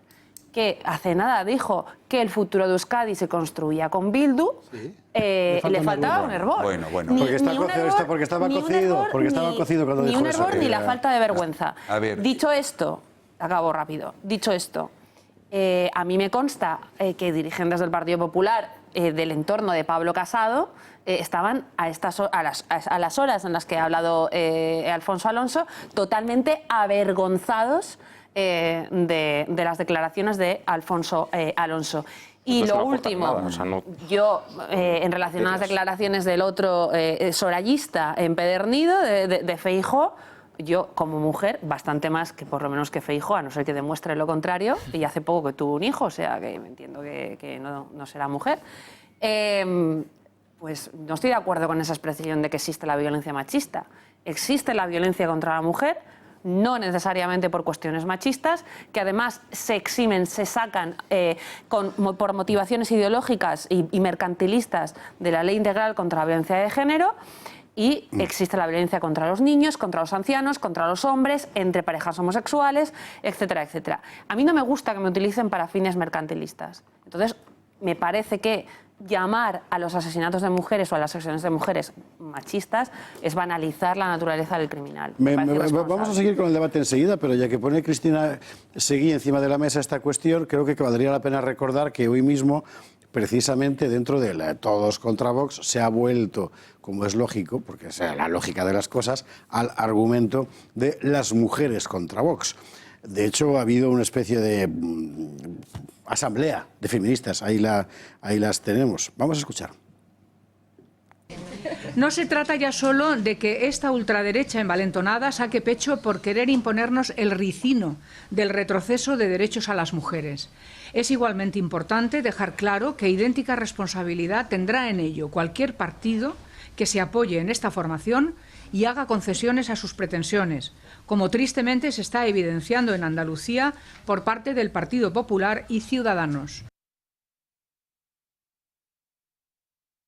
que hace nada dijo que el futuro de Euskadi se construía con Bildu, le faltaba un hervor. Bueno, porque estaba cocido cuando ni dijo un error eso. ni la falta de vergüenza. A ver. Dicho esto, acabo rápido, dicho esto, a mí me consta que dirigentes del Partido Popular del entorno de Pablo Casado estaban a las horas en las que ha hablado Alfonso Alonso totalmente avergonzados de las declaraciones de Alfonso Alonso. Y lo último, yo, en relación a las declaraciones del otro sorayista empedernido de Feijóo, yo como mujer, bastante más que por lo menos que Feijóo, a no ser que demuestre lo contrario, y hace poco que tuvo un hijo, o sea que entiendo que no será mujer, pues no estoy de acuerdo con esa expresión de que existe la violencia machista. Existe la violencia contra la mujer, no necesariamente por cuestiones machistas, que además se eximen, se sacan por motivaciones ideológicas y mercantilistas de la Ley Integral contra la Violencia de Género, y existe la violencia contra los niños, contra los ancianos, contra los hombres, entre parejas homosexuales, etcétera, etcétera. A mí no me gusta que me utilicen para fines mercantilistas. Entonces, me parece que llamar a los asesinatos de mujeres o a las agresiones de mujeres machistas es banalizar la naturaleza del criminal. Vamos a seguir con el debate enseguida, pero ya que pone Cristina Seguí encima de la mesa esta cuestión, creo que valdría la pena recordar que hoy mismo, precisamente dentro de Todos contra Vox, se ha vuelto, como es lógico, porque es la lógica de las cosas, al argumento de las mujeres contra Vox. De hecho, ha habido una especie de asamblea de feministas, ahí las tenemos. Vamos a escuchar. No se trata ya solo de que esta ultraderecha envalentonada saque pecho por querer imponernos el ricino del retroceso de derechos a las mujeres. Es igualmente importante dejar claro que idéntica responsabilidad tendrá en ello cualquier partido que se apoye en esta formación y haga concesiones a sus pretensiones, como tristemente se está evidenciando en Andalucía por parte del Partido Popular y Ciudadanos.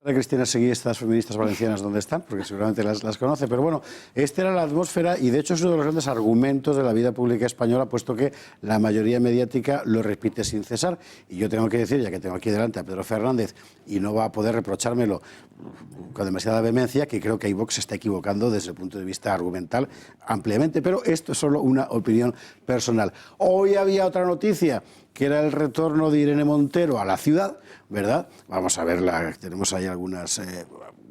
Cristina Seguí, estas feministas valencianas, ¿dónde están? Porque seguramente las conoce. Pero bueno, esta era la atmósfera y de hecho es uno de los grandes argumentos de la vida pública española, puesto que la mayoría mediática lo repite sin cesar. Y yo tengo que decir, ya que tengo aquí delante a Pedro Fernández y no va a poder reprochármelo con demasiada vehemencia, que creo que ahí Vox se está equivocando desde el punto de vista argumental ampliamente. Pero esto es solo una opinión personal. Hoy había otra noticia que era el retorno de Irene Montero a la ciudad, ¿verdad? Vamos a verla, tenemos ahí algunas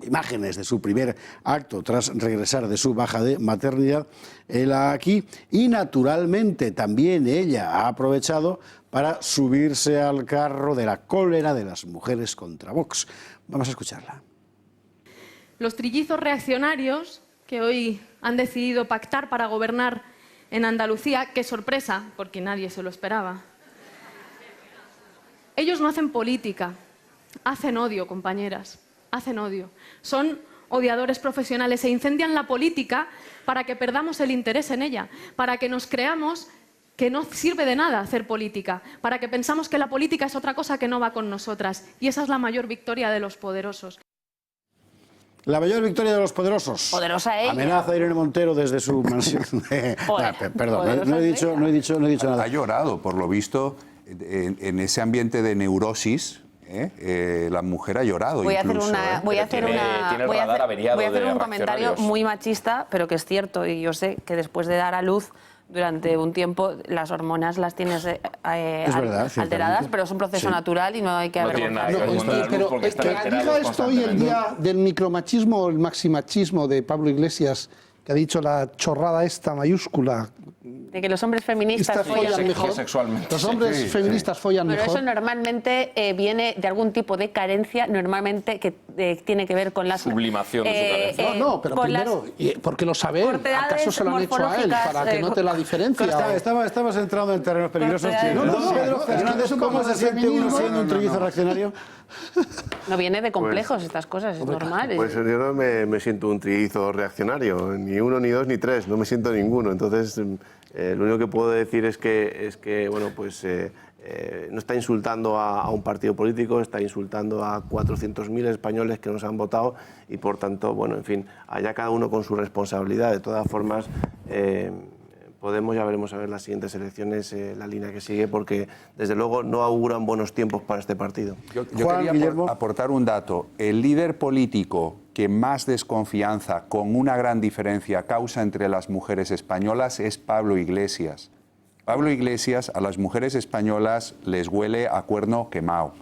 imágenes de su primer acto tras regresar de su baja de maternidad aquí, y naturalmente también ella ha aprovechado para subirse al carro de la cólera de las mujeres contra Vox. Vamos a escucharla. Los trillizos reaccionarios que hoy han decidido pactar para gobernar en Andalucía, qué sorpresa, porque nadie se lo esperaba. Ellos no hacen política, hacen odio, compañeras, hacen odio. Son odiadores profesionales e incendian la política para que perdamos el interés en ella, para que nos creamos que no sirve de nada hacer política, para que pensamos que la política es otra cosa que no va con nosotras. Y esa es la mayor victoria de los poderosos. La mayor victoria de los poderosos. Poderosa ella. Amenaza a Irene Montero desde su mansión. Perdón, no he dicho nada. Ha llorado, por lo visto, en ese ambiente de neurosis. La mujer ha llorado. Voy a hacer un comentario muy machista, pero que es cierto, y yo sé que después de dar a luz durante un tiempo las hormonas las tienes alteradas, pero es un proceso natural y no hay que avergonzarse. Pero que diga esto hoy el día del micromachismo o el maximachismo de Pablo Iglesias, que ha dicho la chorrada esta mayúscula. De que los hombres feministas follan mejor. Los hombres feministas follan mejor. Pero eso normalmente viene de algún tipo de carencia, normalmente que tiene que ver con la sublimación de su carencia. No, pero primero, porque lo saben, ¿acaso se lo han hecho a él para que note la diferencia? Estamos entrando en terrenos peligrosos. Pedro Fernández, ¿cómo se siente uno siendo un trillizo reaccionario? No viene de complejos estas cosas, es normal. Pues yo no me siento un trillizo reaccionario, ni uno, ni dos, ni tres, no me siento ninguno. Entonces, lo único que puedo decir es que bueno, pues no está insultando a un partido político, está insultando a 400.000 españoles que nos han votado y, por tanto, bueno, en fin, allá cada uno con su responsabilidad. De todas formas, Podemos, ya veremos a ver las siguientes elecciones, la línea que sigue, porque desde luego no auguran buenos tiempos para este partido. Yo quería aportar un dato. El líder político que más desconfianza, con una gran diferencia, causa entre las mujeres españolas es Pablo Iglesias. Pablo Iglesias a las mujeres españolas les huele a cuerno quemado.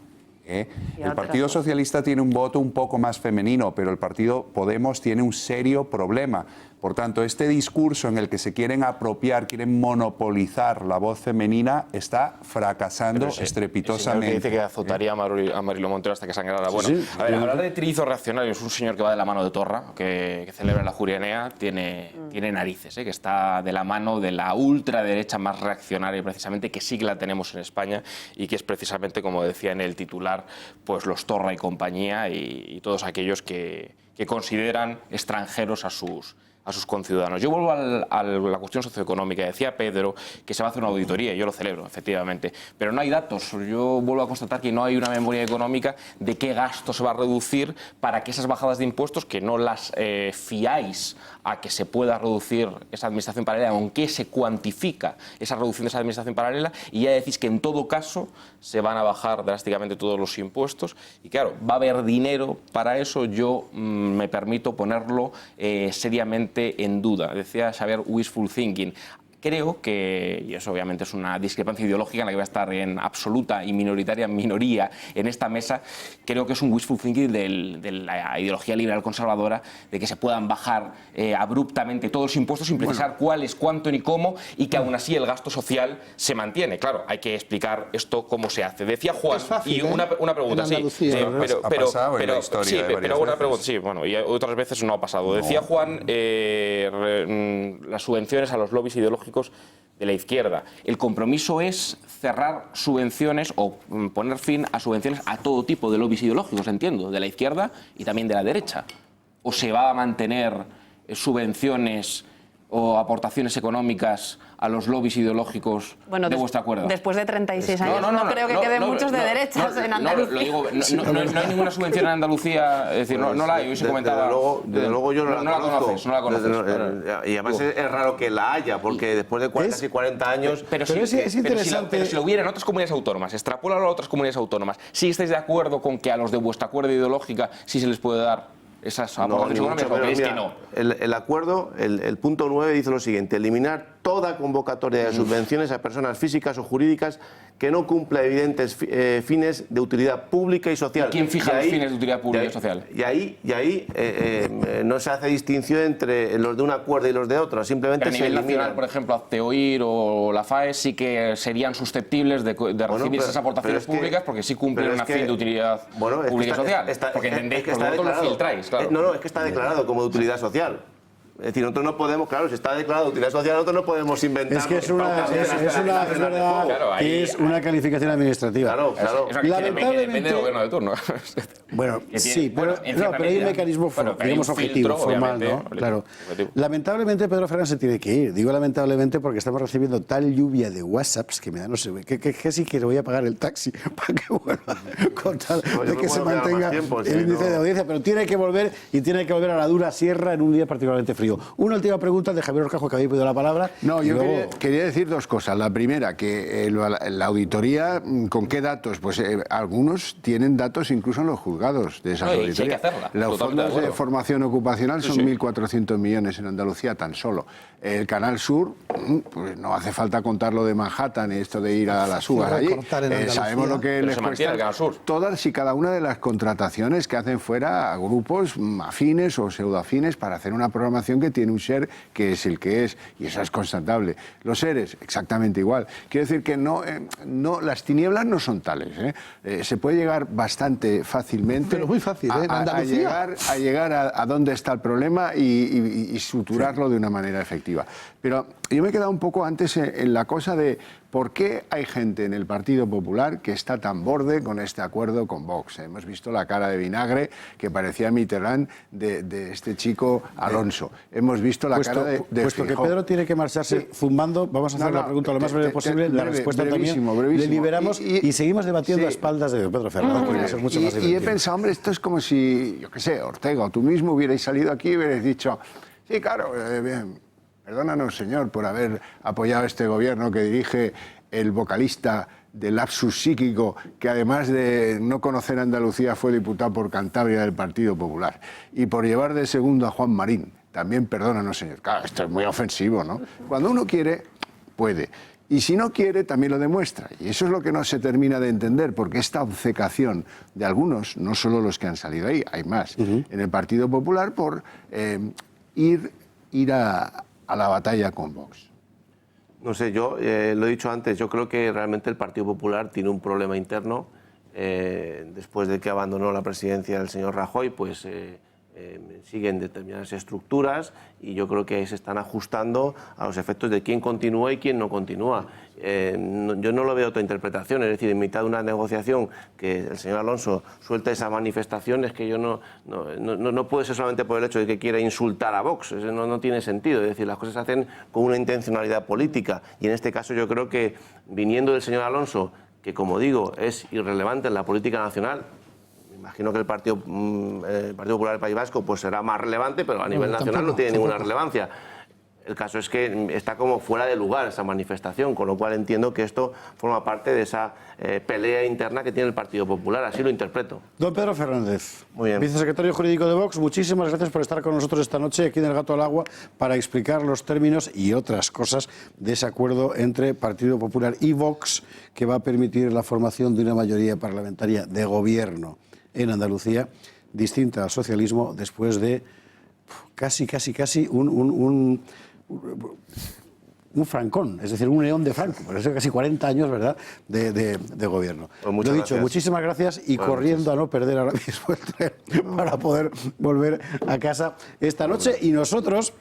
El Partido Socialista tiene un voto un poco más femenino, pero el Partido Podemos tiene un serio problema. Por tanto, este discurso en el que se quieren apropiar, quieren monopolizar la voz femenina, está fracasando estrepitosamente. El señor que dice que azotaría a Mariló Montero hasta que sangrara. Bueno, sí, a ver, hablar de trillizo reaccionario es un señor que va de la mano de Torra, que celebra la Jurienea, tiene narices, que está de la mano de la ultraderecha más reaccionaria, precisamente, que sí que la tenemos en España y que es precisamente, como decía en el titular, pues los Torra y compañía y todos aquellos que consideran extranjeros a sus conciudadanos. Yo vuelvo a la cuestión socioeconómica. Decía Pedro que se va a hacer una auditoría, y yo lo celebro, efectivamente, pero no hay datos. Yo vuelvo a constatar que no hay una memoria económica de qué gasto se va a reducir para que esas bajadas de impuestos, que no las fiáis a que se pueda reducir esa administración paralela, aunque se cuantifica esa reducción de esa administración paralela, y ya decís que en todo caso se van a bajar drásticamente todos los impuestos, y claro, va a haber dinero para eso. Yo me permito ponerlo seriamente en duda. Decía Xavier, wishful thinking. Creo que, y eso obviamente es una discrepancia ideológica en la que voy a estar en absoluta y minoritaria minoría en esta mesa, creo que es un wishful thinking de la ideología liberal conservadora, de que se puedan bajar abruptamente todos los impuestos sin precisar cuáles, cuánto ni cómo, y que aún así el gasto social se mantiene. Claro, hay que explicar esto cómo se hace. Decía Juan, y una pregunta, pero una pregunta, sí, bueno, y otras veces no ha pasado. Decía Juan, las subvenciones a los lobbies ideológicos de la izquierda. El compromiso es cerrar subvenciones o poner fin a subvenciones a todo tipo de lobbies ideológicos, entiendo, de la izquierda y también de la derecha. ¿O se va a mantener subvenciones o aportaciones económicas a los lobbies ideológicos de vuestro acuerdo? Después de 36 años no creo que queden muchos de derechas en Andalucía. No hay ninguna subvención en Andalucía, es decir, no la hay, hoy se comentaba. Desde luego yo no la conozco. No la conoces. Y además es raro que la haya, porque después de 40 años... Pero si lo hubiera en otras comunidades autónomas, extrapólalo a otras comunidades autónomas, ¿sí estáis de acuerdo con que a los de vuestra acuerdo ideológica sí se les puede dar esas aportaciones económicas? El acuerdo, el punto 9 dice lo siguiente: eliminar toda convocatoria de subvenciones a personas físicas o jurídicas que no cumpla evidentes fines de utilidad pública y social. ¿Y quién fija los fines de utilidad pública y social? Y ahí no se hace distinción entre los de un acuerdo y los de otro, simplemente pero a nivel nacional, por ejemplo, Hazteoír o la FAE sí que serían susceptibles de recibir esas aportaciones públicas porque sí cumplen una fin de utilidad pública y social. Porque entendéis que vosotros lo filtráis, claro. No, es que está declarado como de utilidad social. Es decir, nosotros no podemos, claro, si está declarado de utilidad social, nosotros no podemos inventar. Es que es una calificación administrativa. Claro. Depende del gobierno de turno. Bueno, sí, pero hay un mecanismo, digamos, objetivo, formal, ¿no? Claro. Lamentablemente Pedro Fernández se tiene que ir. Digo lamentablemente porque estamos recibiendo tal lluvia de WhatsApps que me da no sé, que sí que le voy a pagar el taxi para que vuelva con tal de que se mantenga el índice de audiencia, pero tiene que volver y tiene que volver a la dura sierra en un día particularmente frío. Una última pregunta de Javier Orcajo, que habéis pedido la palabra. No, yo quería decir dos cosas. La primera, que la auditoría, ¿con qué datos? Pues algunos tienen datos incluso en los juzgados de esas auditorías. Sí, hay que hacerla. Los fondos de formación ocupacional son 1.400 millones en Andalucía tan solo. El Canal Sur, pues no hace falta contar lo de Manhattan y esto de ir a las uvas allí. Sabemos lo que les cuesta el Canal Sur. Todas y cada una de las contrataciones que hacen fuera a grupos afines o pseudoafines para hacer una programación que tiene un share que es el que es, y eso es constatable. Los seres, exactamente igual. Quiero decir que no, las tinieblas no son tales. Se puede llegar bastante fácilmente, pero muy fácil, a llegar a dónde está el problema y suturarlo de una manera efectiva. Pero yo me he quedado un poco antes en la cosa de por qué hay gente en el Partido Popular que está tan borde con este acuerdo con Vox. Hemos visto la cara de vinagre que parecía Mitterrand de este chico Alonso. Hemos visto la cara de puesto Feijóo. Que Pedro tiene que marcharse zumbando, vamos a hacer la pregunta lo más breve posible, la respuesta también le liberamos y seguimos debatiendo a espaldas de Pedro Fernández, porque eso es mucho más divertido. Y he pensado, hombre, esto es como si, yo qué sé, Ortega o tú mismo hubierais salido aquí y hubierais dicho, sí, claro, bien, perdónanos, señor, por haber apoyado a este gobierno que dirige el vocalista del lapsus psíquico, que además de no conocer Andalucía fue diputado por Cantabria del Partido Popular, y por llevar de segundo a Juan Marín. También perdónanos, señor. Claro, esto es muy ofensivo, ¿no? Cuando uno quiere, puede. Y si no quiere, también lo demuestra. Y eso es lo que no se termina de entender, porque esta obcecación de algunos, no solo los que han salido ahí, hay más, en el Partido Popular, por ir a la batalla con Vox. No sé, yo lo he dicho antes, yo creo que realmente el Partido Popular tiene un problema interno. Después de que abandonó la presidencia el señor Rajoy, pues siguen determinadas estructuras y yo creo que se están ajustando a los efectos de quién continúa y quién no continúa. Yo no lo veo otra interpretación, es decir, en mitad de una negociación que el señor Alonso suelta esa manifestación, es que yo no puede ser solamente por el hecho de que quiera insultar a Vox, eso no tiene sentido, es decir, las cosas se hacen con una intencionalidad política y en este caso yo creo que viniendo del señor Alonso, que como digo es irrelevante en la política nacional, imagino que el Partido Popular del País Vasco pues será más relevante, pero a nivel nacional no tiene ninguna relevancia. El caso es que está como fuera de lugar esa manifestación, con lo cual entiendo que esto forma parte de esa pelea interna que tiene el Partido Popular, así lo interpreto. Don Pedro Fernández, muy bien, vicesecretario jurídico de Vox, muchísimas gracias por estar con nosotros esta noche aquí en El Gato al Agua para explicar los términos y otras cosas de ese acuerdo entre Partido Popular y Vox que va a permitir la formación de una mayoría parlamentaria de gobierno en Andalucía, distinta al socialismo después de casi un francón, es decir, un León de Franco, por eso casi 40 años, ¿verdad?, de gobierno. Pues lo dicho, muchísimas gracias y corriendo a no perder ahora mismo el tren para poder volver a casa esta noche. Y nosotros